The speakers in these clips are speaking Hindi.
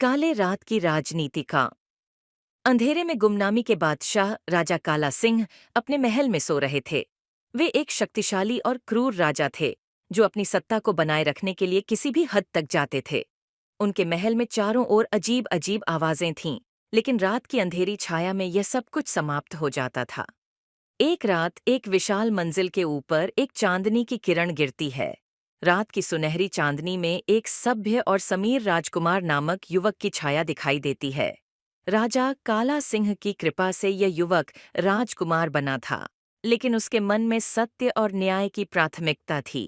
काले रात की राजनीति का। अंधेरे में गुमनामी के बादशाह राजा काला सिंह अपने महल में सो रहे थे। वे एक शक्तिशाली और क्रूर राजा थे जो अपनी सत्ता को बनाए रखने के लिए किसी भी हद तक जाते थे। उनके महल में चारों ओर अजीब अजीब आवाजें थीं, लेकिन रात की अंधेरी छाया में यह सब कुछ समाप्त हो जाता था। एक रात एक विशाल मंजिल के ऊपर एक चांदनी की किरण गिरती है। रात की सुनहरी चांदनी में एक सभ्य और समीर राजकुमार नामक युवक की छाया दिखाई देती है। राजा काला सिंह की कृपा से यह युवक राजकुमार बना था, लेकिन उसके मन में सत्य और न्याय की प्राथमिकता थी।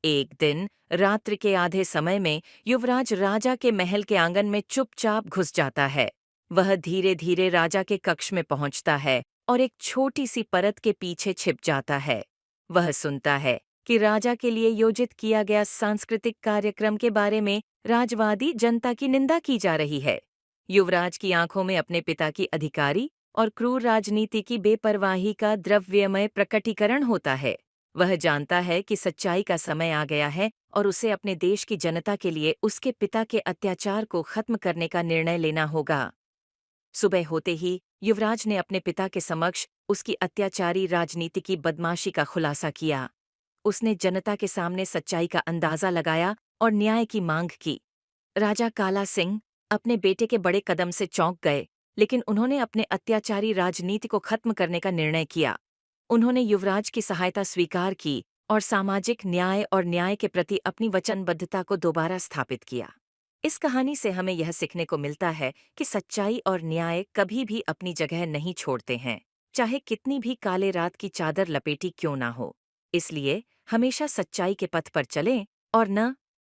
एक दिन रात्रि के आधे समय में युवराज राजा के महल के आंगन में चुपचाप घुस जाता है। वह धीरे धीरे राजा के कक्ष में पहुंचता है और एक छोटी सी परत के पीछे छिप जाता है। वह सुनता है कि राजा के लिए योजित किया गया सांस्कृतिक कार्यक्रम के बारे में राजवादी जनता की निंदा की जा रही है। युवराज की आंखों में अपने पिता की अधिकारी और क्रूर राजनीति की बेपरवाही का द्रव्यमय प्रकटीकरण होता है। वह जानता है कि सच्चाई का समय आ गया है और उसे अपने देश की जनता के लिए उसके पिता के अत्याचार को खत्म करने का निर्णय लेना होगा। सुबह होते ही युवराज ने अपने पिता के समक्ष उसकी अत्याचारी राजनीति की बदमाशी का खुलासा किया। उसने जनता के सामने सच्चाई का अंदाजा लगाया और न्याय की मांग की। राजा काला सिंह अपने बेटे के बड़े कदम से चौंक गए, लेकिन उन्होंने अपने अत्याचारी राजनीति को खत्म करने का निर्णय किया। उन्होंने युवराज की सहायता स्वीकार की और सामाजिक न्याय और न्याय के प्रति अपनी वचनबद्धता को दोबारा स्थापित किया। इस कहानी से हमें यह सीखने को मिलता है कि सच्चाई और न्याय कभी भी अपनी जगह नहीं छोड़ते हैं, चाहे कितनी भी काले रात की चादर लपेटी क्यों ना हो। इसलिए हमेशा सच्चाई के पथ पर चलें और न